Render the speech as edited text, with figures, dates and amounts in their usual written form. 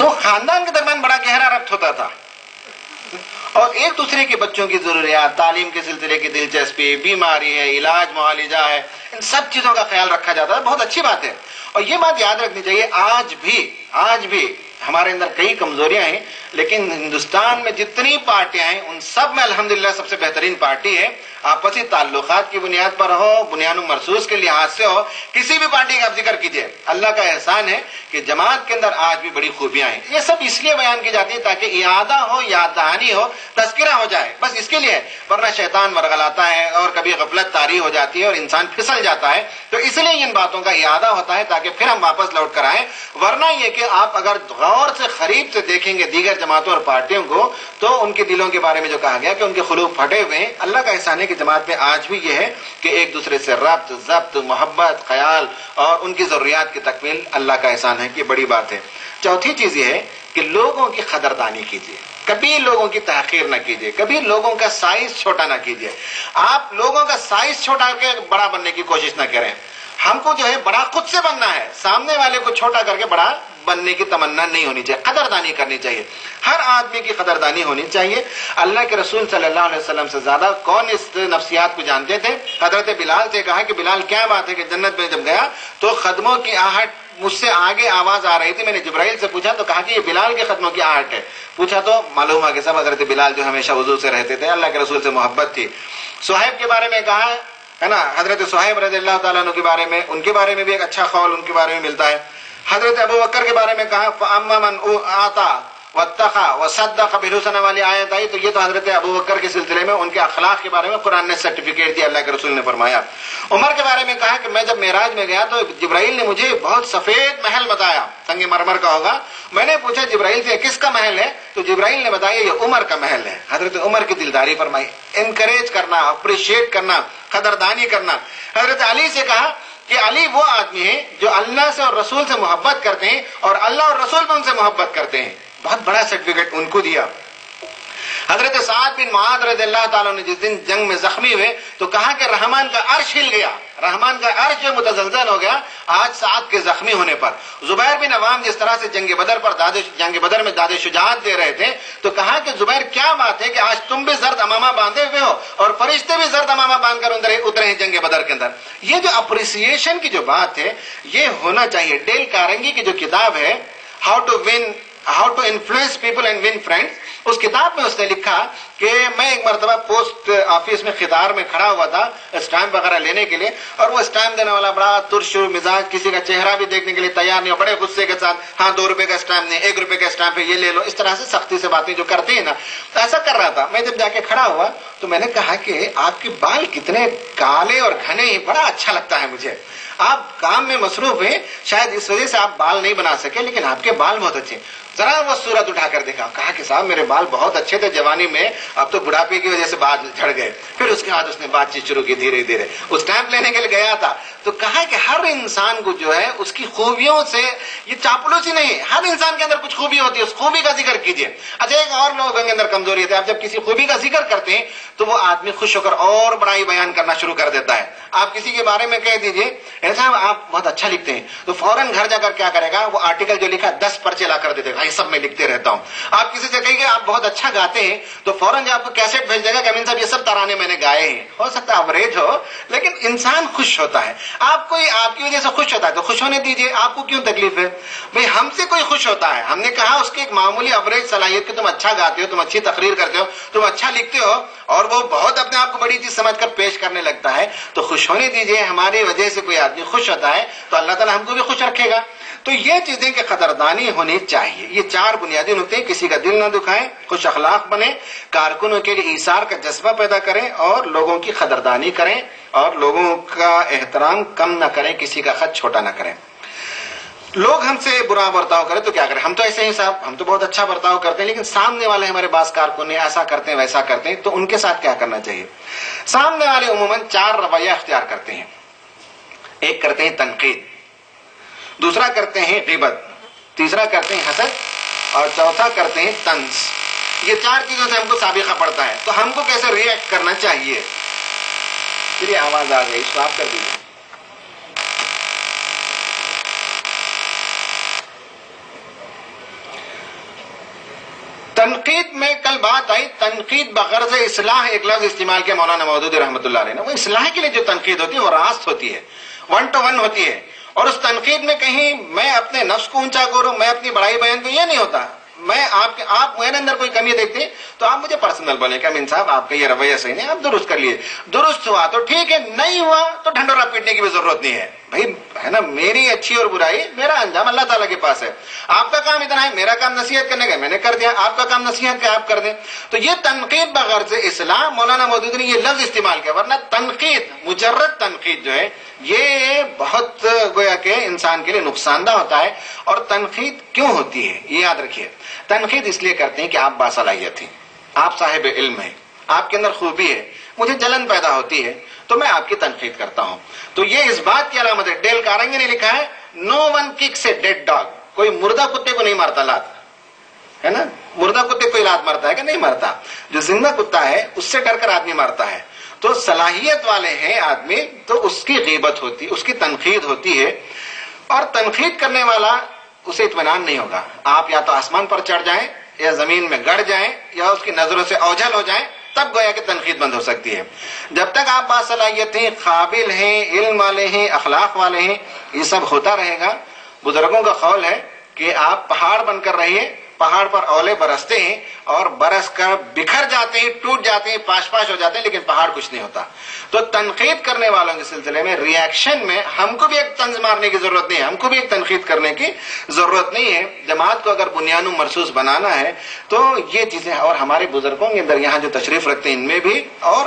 دو خاندان کے درمیان بڑا گہرا ربط ہوتا تھا، اور ایک دوسرے کے بچوں کی ضروریات، تعلیم کے سلسلے کی دلچسپی، بیماری ہے، علاج معالجہ ہے، ان سب چیزوں کا خیال رکھا جاتا ہے. بہت اچھی بات ہے. اور یہ بات یاد رکھنی چاہیے، آج بھی ہمارے اندر کئی کمزوریاں ہیں، لیکن ہندوستان میں جتنی پارٹیاں ہیں ان سب میں الحمدللہ سب سے بہترین پارٹی ہے. آپسی تعلقات کی بنیاد پر ہو، بنیاد و مرسوس کے لحاظ سے ہو، کسی بھی پارٹی کا آپ ذکر کیجئے، اللہ کا احسان ہے کہ جماعت کے اندر آج بھی بڑی خوبیاں ہیں. یہ سب اس لیے بیان کی جاتی ہے تاکہ اعادہ ہو، یاد دہانی ہو، تذکرہ ہو جائے، بس اس کے لیے. ورنہ شیطان ورغلاتا ہے اور کبھی غفلت طاری ہو جاتی ہے اور انسان پھسل جاتا ہے. تو اس لیے ان باتوں کا اعادہ ہوتا ہے تاکہ پھر ہم واپس لوٹ کر آئیں. ورنہ یہ کہ آپ اگر غور سے قریب سے دیکھیں گے دیگر جماعتوں اور پارٹیوں کو تو ان کے دلوں کے بارے میں جو کہا گیا کہ ان کے قلوب پھٹے ہوئے ہیں. اللہ کا احسان ہے کہ جماعت میں آج بھی یہ ہے کہ ایک دوسرے سے ربط، ضبط، محبت، خیال اور ان کی ضروریات کی تکمیل اللہ کا احسان ہے کہ بڑی بات ہے. چوتھی چیز یہ ہے کہ لوگوں کی قدردانی کیجیے، کبھی لوگوں کی تحقیر نہ کیجیے، کبھی لوگوں کا سائز چھوٹا نہ کیجیے. آپ لوگوں کا سائز چھوٹا کر کے بڑا بننے کی کوشش نہ کریں. ہم کو جو ہے بڑا خود سے بننا ہے، سامنے والے کو چھوٹا کر کے بڑا بننے کی تمنا نہیں ہونی چاہیے. قدردانی کرنی چاہیے، ہر آدمی کی قدردانی ہونی چاہیے. اللہ کے رسول صلی اللہ علیہ وسلم سے زیادہ کون اس نفسیات کو جانتے تھے؟ حضرت بلال سے کہا کہ بلال کیا بات ہے کہ جنت میں جب گیا تو قدموں کی آہٹ مجھ سے آگے آواز آ رہی تھی. میں نے جبرائیل سے پوچھا تو کہا کہ یہ بلال کے قدموں کی آہٹ ہے. پوچھا تو معلوم ہوا کہ سب حضرت بلال جو ہمیشہ وضو سے رہتے تھے، اللہ کے رسول سے محبت تھی. صہیب کے بارے میں کہا ہے نا، حضرت صہیب رضی اللہ تعالیٰ عنہ کے بارے میں، ان کے بارے میں بھی ایک اچھا قول ان کے بارے میں ملتا ہے. حضرت ابو بکر کے بارے میں کہا فَأَمَّا مَنْ آتَى وَاتَّقَى وَصَدَّقَ بِالْحُسْنَى والی آیت آئی. تو یہ تو حضرت ابو بکر کے سلسلے میں ان کے اخلاق کے بارے میں قرآن نے سرٹیفکیٹ دیا، اللہ کے رسول نے فرمایا. عمر کے بارے میں کہا کہ میں جب معراج میں گیا تو جبرائیل نے مجھے بہت سفید محل بتایا، سنگ مرمر کا ہوگا. میں نے پوچھا جبرائیل سے کس کا محل ہے؟ تو جبرائیل نے بتایا یہ عمر کا محل ہے. حضرت عمر کی دلداری فرمائی، انکریج کرنا، اپریشیٹ کرنا، قدردانی کرنا. حضرت علی سے کہا کہ علی وہ آدمی ہیں جو اللہ سے اور رسول سے محبت کرتے ہیں اور اللہ اور رسول بھی ان سے محبت کرتے ہیں. بہت بڑا سرٹیفکیٹ ان کو دیا. حضرت سعد بن معاذ رضی اللہ تعالیٰ نے جس دن جنگ میں زخمی ہوئے تو کہا کہ رحمان کا عرش ہل گیا، رحمان کا عرش جو متزلزل ہو گیا آج سعد کے زخمی ہونے پر. زبیر بن عوام جس طرح سے جنگ بدر میں داد شجاعت دے رہے تھے تو کہا کہ زبیر کیا بات ہے کہ آج تم بھی زرد امامہ باندھے ہوئے ہو اور فرشتے بھی زرد امامہ باندھ کر اترے ہیں جنگ بدر کے اندر. یہ جو اپریسیشن کی جو بات ہے یہ ہونا چاہیے. ڈیل کارنگی کی جو کتاب ہے how to influence people and win friends, اس کتاب میں اس نے لکھا کہ میں ایک مرتبہ پوسٹ آفس میں خدار میں کھڑا ہوا تھا اسٹامپ وغیرہ لینے کے لیے، اور وہ اسٹامپ دینے والا بڑا ترش مزاج، کسی کا چہرہ بھی دیکھنے کے لیے تیار نہیں، بڑے غصے کے ساتھ ہاں 2 روپے کا اسٹامپ نہیں، 1 روپے کا اسٹامپ ہے یہ لے لو، اس طرح سے سختی سے باتیں جو کرتے ہیں نا ایسا کر رہا تھا. میں جب جا کے کھڑا ہوا تو میں نے کہا کہ آپ کے بال کتنے کالے اور گھنے ہیں، بڑا اچھا لگتا ہے مجھے. آپ کام میں مصروف ہیں، شاید اس وجہ سے آپ بال نہیں بنا سکے، لیکن آپ کے بال بہت اچھے. ذرا وہ صورت اٹھا کر دیکھا، کہا کہ صاحب میرے بال بہت اچھے تھے جوانی میں، اب تو بڑھاپے کی وجہ سے بال جھڑ گئے. پھر اس کے بعد اس نے بات چیت شروع کی دھیرے دھیرے. اس ٹائم لینے کے لیے گیا تھا تو کہا کہ ہر انسان کو جو ہے اس کی خوبیوں سے، یہ چاپلوسی نہیں، ہر انسان کے اندر کچھ خوبی ہوتی ہے، اس خوبی کا ذکر کیجیے. اچھا ایک اور لوگوں کے اندر کمزوری ہے، آپ جب کسی خوبی کا ذکر کرتے ہیں تو وہ آدمی خوش ہو کر اور بڑائی بیان کرنا شروع کر دیتا ہے. آپ کسی کے بارے میں کہہ دیجئے ایسا آپ بہت اچھا لکھتے ہیں تو فوراً گھر جا کر کیا کرے گا، وہ آرٹیکل جو لکھا 10 پرچے لا کر دے دے گا، یہ سب میں لکھتے رہتا ہوں. آپ کسی سے کہیں گے آپ بہت اچھا گاتے ہیں تو فوراً جو آپ کو کیسٹ بھیج دے گا کہ امین صاحب یہ سب ترانے میں نے گائے ہیں. ہو سکتا ہے اوریج ہو لیکن انسان خوش ہوتا ہے. آپ کوئی آپ کی وجہ سے خوش ہوتا ہے تو خوش ہونے دیجئے، آپ کو کیوں تکلیف ہے؟ بھئی ہم سے کوئی خوش ہوتا ہے، ہم نے کہا اس کی ایک معمولی اوریج صلاحیت کہ تم اچھا گاتے ہو، تم اچھی تقریر کرتے ہو، تم اچھا لکھتے ہو، اور وہ بہت اپنے آپ کو بڑی چیز سمجھ کر پیش کرنے لگتا ہے تو خوش ہونے دیجئے. ہماری وجہ سے کوئی آدمی خوش ہوتا ہے تو اللہ تعالیٰ ہم کو بھی خوش رکھے گا. تو یہ چیزیں کہ قدردانی ہونی چاہیے. یہ 4 بنیادی نقطے، کسی کا دل نہ دکھائیں، خوش اخلاق بنیں، کارکنوں کے لیے ایثار کا جذبہ پیدا کریں اور لوگوں کی قدردانی کریں اور لوگوں کا احترام کم نہ کریں، کسی کا خط چھوٹا نہ کریں. لوگ ہم سے برا برتاؤ کریں تو کیا کریں؟ ہم تو ایسے ہی صاحب، ہم تو بہت اچھا برتاؤ کرتے ہیں، لیکن سامنے والے ہمارے بعض کارکن ایسا کرتے ہیں ویسا کرتے ہیں، تو ان کے ساتھ کیا کرنا چاہیے؟ سامنے والے عموماً 4 رویہ اختیار کرتے ہیں. ایک کرتے ہیں تنقید، دوسرا کرتے ہیں غیبت، تیسرا کرتے ہیں حسد اور چوتھا کرتے ہیں طنز. یہ 4 چیزوں سے ہم کو سابقہ پڑتا ہے. تو ہم کو کیسے ری ایکٹ کرنا چاہیے؟ پھر آواز آ گئی، اسٹاپ کر دیجیے. تنقید میں کل بات آئی، تنقید بغرض اصلاح ایک لفظ استعمال کیا مولانا مودودی رحمۃ اللہ علیہ نے. وہ اصلاح کے لیے جو تنقید ہوتی ہے وہ راست ہوتی ہے، 1 to 1 ہوتی ہے. اور اس تنقید میں کہیں میں اپنے نفس کو اونچا کروں، میں اپنی بڑائی بیان کروں، یہ نہیں ہوتا. میں آپ میرے اندر کوئی کمی دیکھتے ہیں تو آپ مجھے پرسنل بولیں کہ امین صاحب آپ کا یہ رویہ صحیح نہیں، آپ درست کر لیے. درست ہوا تو ٹھیک ہے، نہیں ہوا تو ڈھنڈورا پیٹنے کی بھی ضرورت نہیں ہے بھائی، ہے نا. میری اچھی اور برائی میرا انجام اللہ تعالیٰ کے پاس ہے. آپ کا کام اتنا ہے، میرا کام نصیحت کرنے کا، میں نے کر دیا. آپ کا کام نصیحت کا، آپ کر دیں. تو یہ تنقید بغرض اصلاح مولانا مودودی نے یہ لفظ استعمال کیا. ورنہ تنقید، مجرد تنقید جو ہے یہ بہت گویا کہ انسان کے لیے نقصان دہ ہوتا ہے. اور تنقید کیوں ہوتی ہے یہ یاد رکھیے. تنقید اس لیے کرتے ہیں کہ آپ باصلاحیت ہیں، آپ صاحب علم ہیں، آپ کے اندر خوبی ہے، مجھے جلن پیدا ہوتی ہے تو میں آپ کی تنقید کرتا ہوں. تو یہ اس بات کی علامت ہے. ڈیل کارنگی نے لکھا ہے نو ون ککس اے ڈیڈ ڈاگ. کوئی مردہ کتے کو نہیں مارتا لات، ہے نا. مردہ کتے کو لات مارتا ہے کہ نہیں مارتا، جو زندہ کتا ہے اس سے ڈر کر آدمی مارتا ہے. تو صلاحیت والے ہیں آدمی تو اس کی غیبت ہوتی، اس کی تنقید ہوتی ہے. اور تنقید کرنے والا اسے اطمینان نہیں ہوگا. آپ یا تو آسمان پر چڑھ جائیں یا زمین میں گڑ جائیں یا اس کی نظروں سے اوجھل ہو جائیں، تب گویا کہ تنقید بند ہو سکتی ہے. جب تک آپ باصلاحیت ہیں، قابل ہیں، علم والے ہیں، اخلاق والے ہیں، یہ سب ہوتا رہے گا. بزرگوں کا قول ہے کہ آپ پہاڑ بن کر رہیے، پہاڑ پر اولے برستے ہیں اور برس کر بکھر جاتے ہیں، ٹوٹ جاتے ہیں، پاش پاش ہو جاتے ہیں، لیکن پہاڑ کچھ نہیں ہوتا. تو تنقید کرنے والوں کے سلسلے میں ری ایکشن میں ہم کو بھی ایک طنز مارنے کی ضرورت نہیں ہے، ہم کو بھی ایک تنقید کرنے کی ضرورت نہیں ہے. جماعت کو اگر بنیاد و مرصوص بنانا ہے تو یہ چیزیں، اور ہمارے بزرگوں کے اندر یہاں جو تشریف رکھتے ہیں ان میں بھی اور